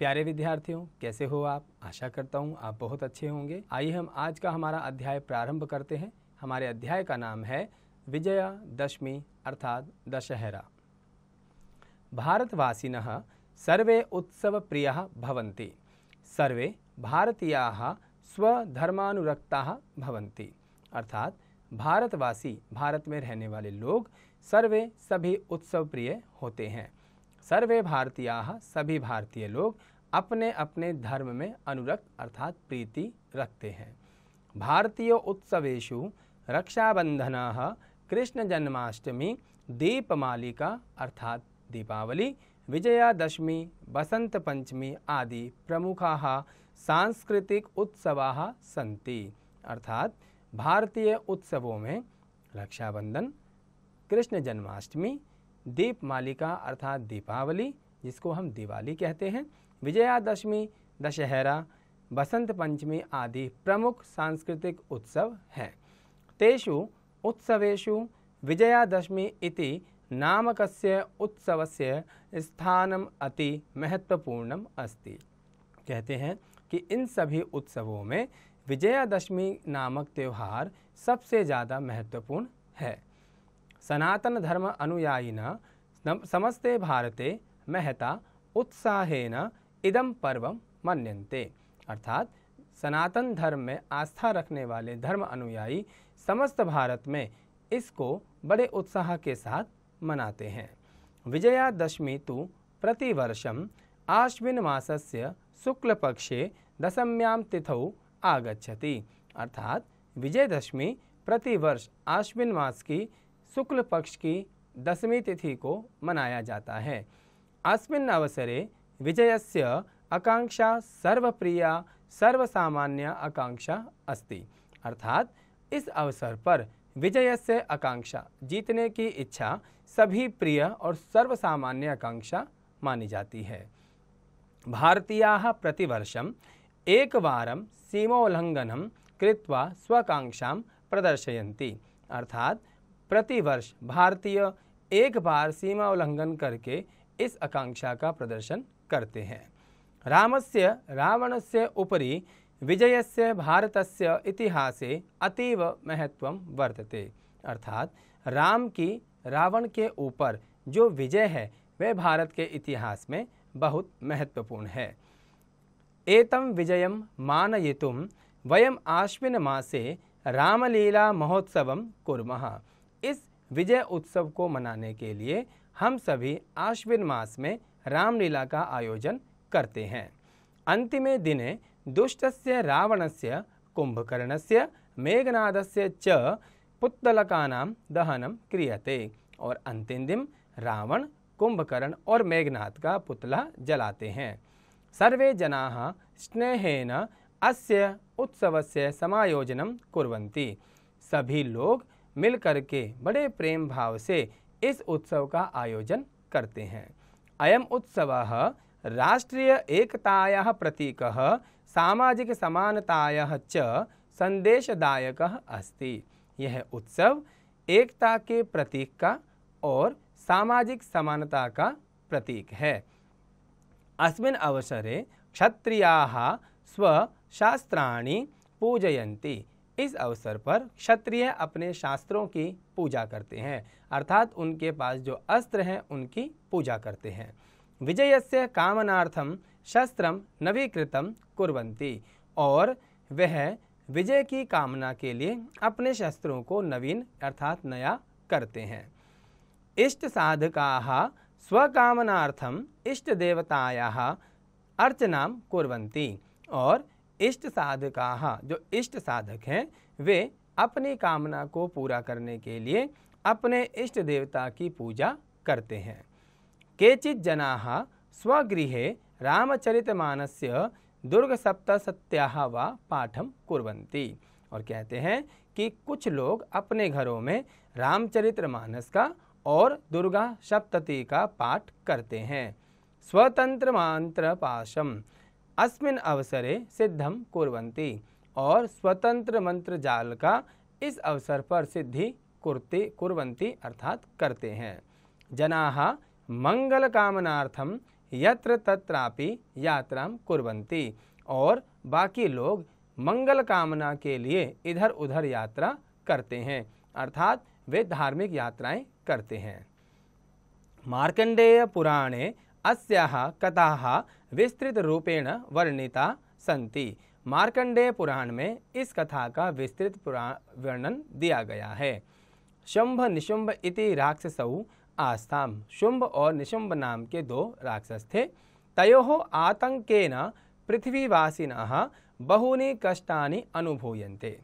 प्यारे विद्यार्थियों, कैसे हो आप? आशा करता हूँ आप बहुत अच्छे होंगे। आइए हम आज का हमारा अध्याय प्रारंभ करते हैं। हमारे अध्याय का नाम है विजयादशमी अर्थात दशहरा। भारतवासिनः सर्वे उत्सव प्रियाः भवन्ति। सर्वे भारतीयाः स्वधर्मानुरक्ताः भवन्ति। अर्थात भारतवासी, भारत में रहने वाले लोग सर्वे सभी उत्सव प्रिय होते हैं। सर्वे भारतीयाः सभी भारतीय लोग अपने अपने धर्म में अनुरक्त अर्थात प्रीति रखते हैं। भारतीय उत्सवेषु रक्षाबंधनः, कृष्ण जन्माष्टमी, दीपमालिका अर्थात दीपावली, विजयादशमी, बसंत पंचमी आदि प्रमुखाः सांस्कृतिक उत्सवाः सन्ति। अर्थात भारतीय उत्सवों में रक्षाबंधन, कृष्ण जन्माष्टमी, दीपमालिका अर्थात दीपावली जिसको हम दिवाली कहते हैं, विजयादशमी दशहरा, बसंत पंचमी आदि प्रमुख सांस्कृतिक उत्सव हैं। तेषु उत्सवेषु विजयादशमी इति नामकस्य उत्सवस्य स्थानम अति महत्वपूर्णम अस्ति। कहते हैं कि इन सभी उत्सवों में विजयादशमी नामक त्यौहार सबसे ज़्यादा महत्वपूर्ण है। सनातन धर्म अनुयायिनः समस्ते भारते महता उत्साहेन इदं पर्वं मन्यन्ते। अर्थात सनातन धर्म में आस्था रखने वाले धर्म अनुयायी समस्त भारत में इसको बड़े उत्साह के साथ मनाते हैं। विजयादशमी तु प्रतिवर्षम् आश्विन मासस्य शुक्लपक्षे दशम्यां तिथौ आगच्छति। अर्थात विजयदशमी प्रतिवर्ष आश्विन मास की शुक्ल पक्ष की 10वीं तिथि को मनाया जाता है। अस्मिन् अवसरे विजयस्य आकांक्षा सर्वप्रिया सर्वसामान्य आकांक्षा अस्ति। अर्थात इस अवसर पर विजयस्य आकांक्षा, जीतने की इच्छा सभी प्रिय और सर्वसामान्य आकांक्षा मानी जाती है। भारतीयाः प्रतिवर्षम् एकवारं सीमोल्लङ्घनं कृत्वा स्वाकांक्षां प्रदर्शयन्ति। अर्थात प्रतिवर्ष भारतीय एक बार सीमा उल्लंघन करके इस आकांक्षा का प्रदर्शन करते हैं। रामस्य रावणस्य उपरि विजयस्य भारतस्य इतिहासे अतीव महत्वं वर्तते। अर्थात राम की रावण के ऊपर जो विजय है वह भारत के इतिहास में बहुत महत्वपूर्ण है। एतं विजयं मानयितुं वयम् आश्विन मासे रामलीला महोत्सवं कुर्मः। इस विजय उत्सव को मनाने के लिए हम सभी आश्विन मास में रामलीला का आयोजन करते हैं। अंतिमे दिने दुष्टस्य रावणस्य, कुंभकर्णस्य, मेघनादस्य च पुत्तलकानां दहनं क्रियते। और अंतिम दिन रावण, कुंभकर्ण और मेघनाद का पुतला जलाते हैं। सर्वे जनाः स्नेहेन अस्य उत्सवस्य समायोजनं कुर्वन्ति। सभी लोग मिलकर के बड़े प्रेम भाव से इस उत्सव का आयोजन करते हैं। अयम उत्सवः राष्ट्रीय एकतायाः प्रतीकः, सामाजिक समानतायाः च संदेशदायकः अस्ति। यह उत्सव एकता के प्रतीक का और सामाजिक समानता का प्रतीक है। अस्मिन् अवसरे क्षत्रियाः स्वशास्त्राणि पूजयन्ति। इस अवसर पर क्षत्रिय अपने शास्त्रों की पूजा करते हैं, अर्थात उनके पास जो अस्त्र हैं उनकी पूजा करते हैं। विजयस्य कामनार्थं शस्त्रं नवीकृतं कुर्वन्ति। और वह विजय की कामना के लिए अपने शस्त्रों को नवीन अर्थात नया करते हैं। इष्ट साधकाः स्वकामनार्थं इष्ट देवतायाः अर्चनां कुर्वन्ति। और इष्ट साधकाः, जो इष्ट साधक हैं, वे अपनी कामना को पूरा करने के लिए अपने इष्ट देवता की पूजा करते हैं। केचित् जनाः स्वगृहे रामचरितमानस्य दुर्गसप्तशत्याः वा पाठं कुर्वन्ति। और कहते हैं कि कुछ लोग अपने घरों में रामचरितमानस का और दुर्गा सप्तती का पाठ करते हैं। स्वतंत्र मंत्र पाशम अस्मिन् अवसरे सिद्धं कुर्वन्ति। और स्वतंत्र मंत्र जाल का इस अवसर पर सिद्धि कुर्वन्ति अर्थात करते हैं। जनाः मंगल कामनार्थं यत्र तत्रापि यात्रां कुर्वन्ति, और बाकी लोग मंगल कामना के लिए इधर उधर यात्रा करते हैं, अर्थात वे धार्मिक यात्राएं करते हैं। मार्कंडेय पुराणे अस्याः कथाः विस्तृत रूपेण वर्णिता सन्ति। मार्कंडेय पुराण में इस कथा का विस्तृत वर्णन दिया गया है। शुंभ निशुंभ इति राक्षसौ आस्ताम। शुंभ और निशुंभ नाम के दो राक्षस थे। तयोः आतंकेन पृथ्वीवासिनः बहूनि कष्टानि अनुभूयन्ते,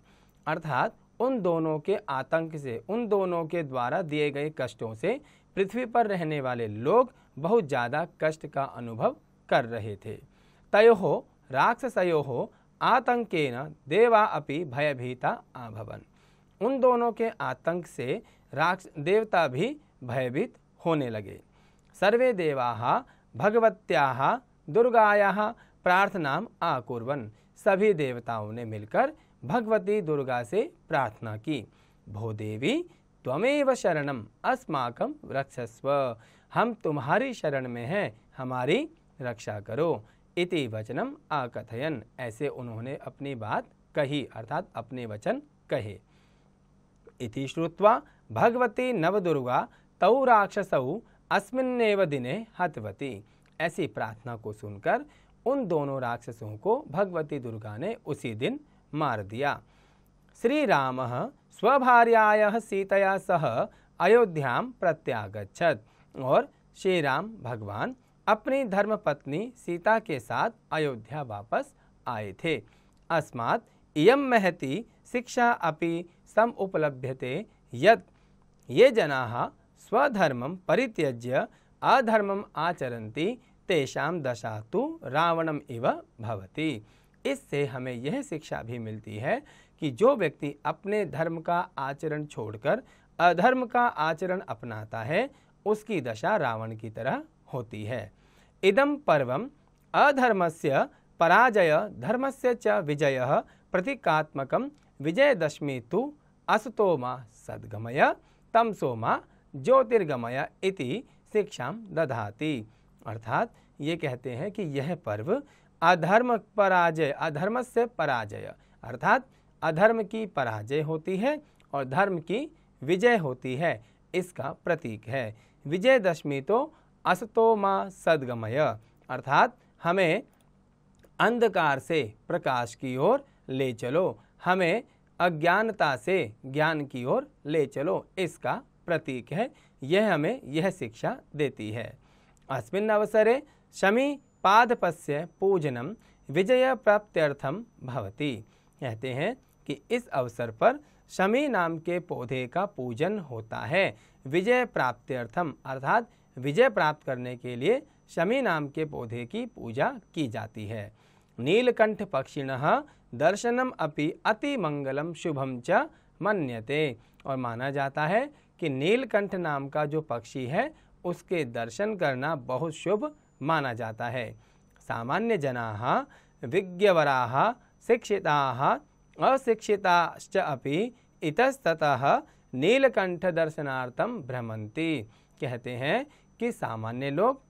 अर्थात उन दोनों के आतंक से, उन दोनों के द्वारा दिए गए कष्टों से पृथ्वी पर रहने वाले लोग बहुत ज़्यादा कष्ट का अनुभव कर रहे थे। तयोः राक्षसयोः आतंकेन देवा अपि भयभीता अभवन्। उन दोनों के आतंक से देवता भी भयभीत होने लगे। सर्वे देवाः भगवत्याः दुर्गायाः प्रार्थनाम आकुर्वन्। सभी देवताओं ने मिलकर भगवती दुर्गा से प्रार्थना की। भो देवी त्वमेव शरणम अस्माकं रक्षस्व। हम तुम्हारी शरण में हैं, हमारी रक्षा करो। इति वचनम आकथयन। ऐसे उन्होंने अपनी बात कही, अर्थात अपने वचन कहे। इति श्रुत्वा भगवती नवदुर्गा तौ राक्षसौ अस्मिन्नेव दिने हतवती। ऐसी प्रार्थना को सुनकर उन दोनों राक्षसों को भगवती दुर्गा ने उसी दिन मार दिया। श्री रामः स्वभार्यायाः सीतया सह अयोध्यां प्रत्यागच्छत्। और श्री राम भगवान अपनी धर्मपत्नी सीता के साथ अयोध्या वापस आए थे। अस्मात् इयं महती शिक्षा अपि समुपलभ्यते यत् ये जनाः स्वधर्मं परित्यज्य अधर्मम् आचरन्ति तेषां दशा तु रावणम इव भवति। इससे हमें यह शिक्षा भी मिलती है कि जो व्यक्ति अपने धर्म का आचरण छोड़कर अधर्म का आचरण अपनाता है, उसकी दशा रावण की तरह होती है। इदं पर्वम अधर्मस्य पराजय धर्मस्य च विजयः प्रतीकात्मकं। विजयदशमी तु असतो मा सद्गमय तमसो मा ज्योतिर्गमय इति शिक्षां दधाति। अर्थात ये कहते हैं कि यह पर्व अधर्म पराजय, अधर्म से पराजय, अर्थात अधर्म की पराजय होती है और धर्म की विजय होती है, इसका प्रतीक है। विजयदशमी तो असतो मा सद्गमय, अर्थात हमें अंधकार से प्रकाश की ओर ले चलो, हमें अज्ञानता से ज्ञान की ओर ले चलो, इसका प्रतीक है। यह हमें यह शिक्षा देती है। अस्मिन् अवसरे शमी पादपस्य पूजनम विजय प्राप्त्यर्थम भवति। कहते हैं कि इस अवसर पर शमी नाम के पौधे का पूजन होता है विजय प्राप्त्यर्थम, अर्थात विजय प्राप्त करने के लिए शमी नाम के पौधे की पूजा की जाती है। नीलकंठ पक्षिणः दर्शनम अपि अति मंगलम शुभम च मन्यते। और माना जाता है कि नीलकंठ नाम का जो पक्षी है उसके दर्शन करना बहुत शुभ माना जाता है। सामान्य जनाः विज्ञवराः शिक्षिताः अशिक्षिताश्च अपि इतस्ततः नीलकंठ दर्शनार्थम भ्रमन्ति। कहते हैं कि सामान्य लोग,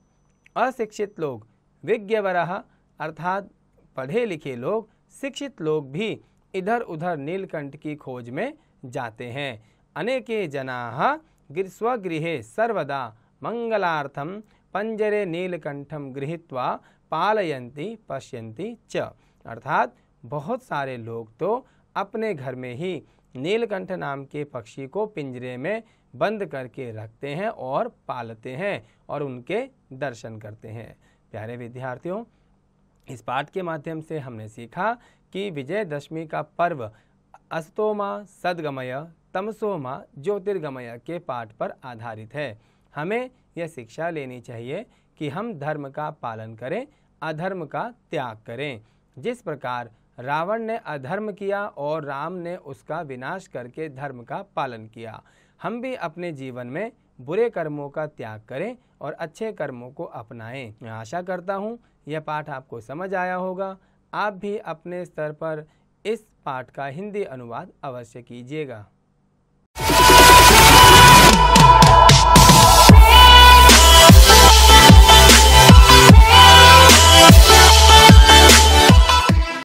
अशिक्षित लोग, विज्ञवराः अर्थात पढ़े लिखे लोग, शिक्षित लोग भी इधर उधर नीलकंठ की खोज में जाते हैं। अनेके जनाः स्वगृहे सर्वदा मंगलार्थम पंजरे नीलकंठम गृहीत्वा पालयन्ति पश्यन्ति च। अर्थात बहुत सारे लोग तो अपने घर में ही नीलकंठ नाम के पक्षी को पिंजरे में बंद करके रखते हैं और पालते हैं और उनके दर्शन करते हैं। प्यारे विद्यार्थियों, इस पाठ के माध्यम से हमने सीखा कि विजयदशमी का पर्व अस्तोमा सद्गमय तमसोमा ज्योतिर्गमय के पाठ पर आधारित है। हमें यह शिक्षा लेनी चाहिए कि हम धर्म का पालन करें, अधर्म का त्याग करें। जिस प्रकार रावण ने अधर्म किया और राम ने उसका विनाश करके धर्म का पालन किया, हम भी अपने जीवन में बुरे कर्मों का त्याग करें और अच्छे कर्मों को अपनाएं। मैं आशा करता हूँ यह पाठ आपको समझ आया होगा। आप भी अपने स्तर पर इस पाठ का हिंदी अनुवाद अवश्य कीजिएगा।